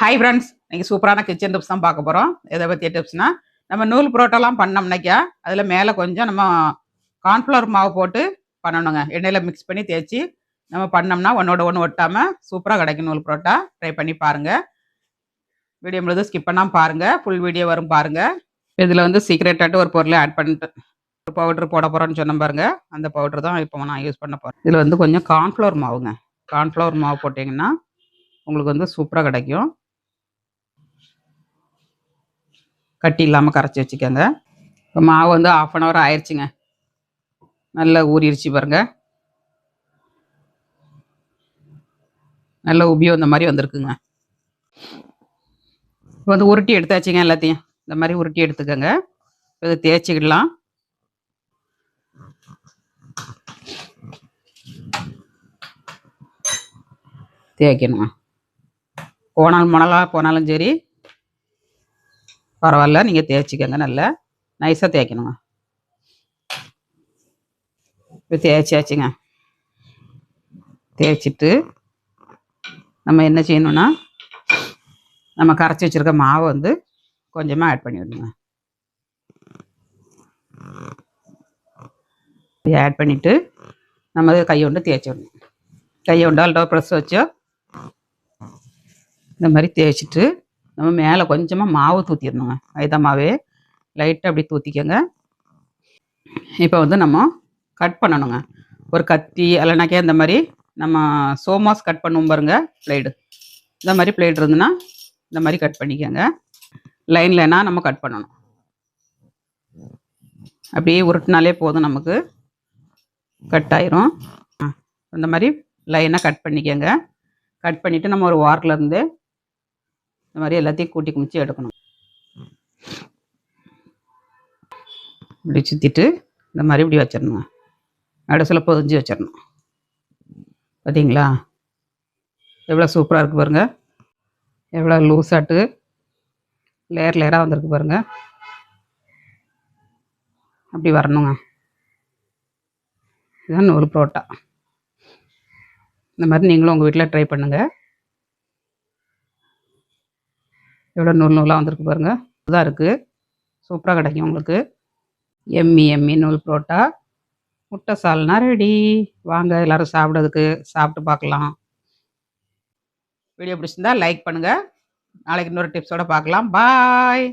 Hi friends, இன்னைக்கு சூப்பரான kitchen tips தான் பார்க்க போகிறோம். எதை பற்றிய டிப்ஸ்னா, நம்ம நூல் புரோட்டாலாம் பண்ணோம்னாக்கா அதில் மேலே கொஞ்சம் நம்ம கார்ன்ஃப்ளவர் மாவு போட்டு பண்ணணுங்க. எண்ணெயில் மிக்ஸ் பண்ணி தேய்ச்சி நம்ம பண்ணோம்னா ஒன்றோட ஒன்று ஒட்டாமல் சூப்பராக கிடைக்கும் நூல் புரோட்டா. ட்ரை பண்ணி பாருங்கள். வீடியோ முழுது ஸ்கிப் பண்ணாமல் பாருங்கள், ஃபுல் வீடியோ வரும் பாருங்கள். இதில் வந்து சீக்ரெட்டாட்டு ஒரு பொருளை ஆட் பண்ணிட்டு ஒரு பவுட்ரு போட போகிறோன்னு சொன்ன பாருங்க. அந்த பவுட்ரு தான் இப்போ நான் யூஸ் பண்ண போகிறேன். இதில் வந்து கொஞ்சம் கார்ன்ஃப்ளவர் மாவுங்க. கார்ன்ஃப்ளவர் மாவு போட்டிங்கன்னா உங்களுக்கு வந்து சூப்பராக கிடைக்கும். கட்டி இல்லாமல் கரைச்சி வச்சுக்கோங்க. இப்போ மாவு வந்து 1/2 அன் ஹவர் ஆயிடுச்சுங்க. நல்லா ஊறிடுச்சு பாருங்க. நல்லா உபியோ இந்த மாதிரி வந்திருக்குங்க. இப்போ வந்து உருட்டி எடுத்தாச்சுங்க. எல்லாத்தையும் இந்த மாதிரி உருட்டி எடுத்துக்கோங்க. இதை தேய்ச்சிக்கிடலாம். தேய்க்கணுங்க. போனாலும் சரி பரவாயில்ல, நீங்கள் தேய்ச்சிக்கோங்க. நல்லா நைஸாக தேய்க்கணுங்க. இப்போ தேய்ச்சியாச்சுங்க. தேய்ச்சிட்டு நம்ம என்ன செய்யணும்னா, நம்ம கரைச்சி வச்சுருக்க மாவை வந்து கொஞ்சமாக ஆட் பண்ணி விடணுங்க. ஆட் பண்ணிவிட்டு நம்ம கையை கொண்டு தேய்ச்சி விடணும். கையை கொண்டு அல்டோ ப்ரெஸ் வச்சோ இந்த மாதிரி தேய்ச்சிட்டு நம்ம மேலே கொஞ்சமாக மாவு தூத்திடணுங்க. மைதா மாவே லைட்டாக அப்படி தூத்திக்கோங்க. இப்போ வந்து நம்ம கட் பண்ணணுங்க. ஒரு கத்தி இல்லைனாக்கே இந்த மாதிரி நம்ம சோமாஸ் கட் பண்ணுவோம் பாருங்க, பிளேடு. இந்த மாதிரி பிளேடு இருந்துன்னா இந்த மாதிரி கட் பண்ணிக்கோங்க. லைன்லனா நம்ம கட் பண்ணணும். அப்படியே உருட்டினாலே போதும், நமக்கு கட் ஆயிரும். இந்த மாதிரி லைனாக கட் பண்ணிக்கோங்க. கட் பண்ணிவிட்டு நம்ம ஒரு வாரில் இருந்து இந்த மாதிரி எல்லாத்தையும் கூட்டி குமிச்சு எடுக்கணும். இப்படி சுற்றிட்டு இந்த மாதிரி இப்படி வச்சிடணுங்க. நடுசில் பொதிஞ்சு வச்சிடணும். பார்த்தீங்களா எவ்வளோ சூப்பராக இருக்குது பாருங்கள். எவ்வளோ லூஸாட்டு லேயர் லேயராக வந்திருக்கு பாருங்கள். அப்படி வரணுங்க. இதுதான் நூல் புரோட்டா. இந்த மாதிரி நீங்களும் உங்கள் வீட்டில் ட்ரை பண்ணுங்கள். எவ்வளோ நூலாக வந்திருக்கு பாருங்கள். இதுதான் இருக்குது, சூப்பராக கிடைக்கும் உங்களுக்கு. எம்மி நூல் புரோட்டா முட்டை சால்னா ரெடி. வாங்க எல்லோரும் சாப்பிட்டு பார்க்கலாம். வீடியோ பிடிச்சிருந்தா லைக் பண்ணுங்கள். நாளைக்கு இன்னொரு டிப்ஸோடு பார்க்கலாம். பாய்.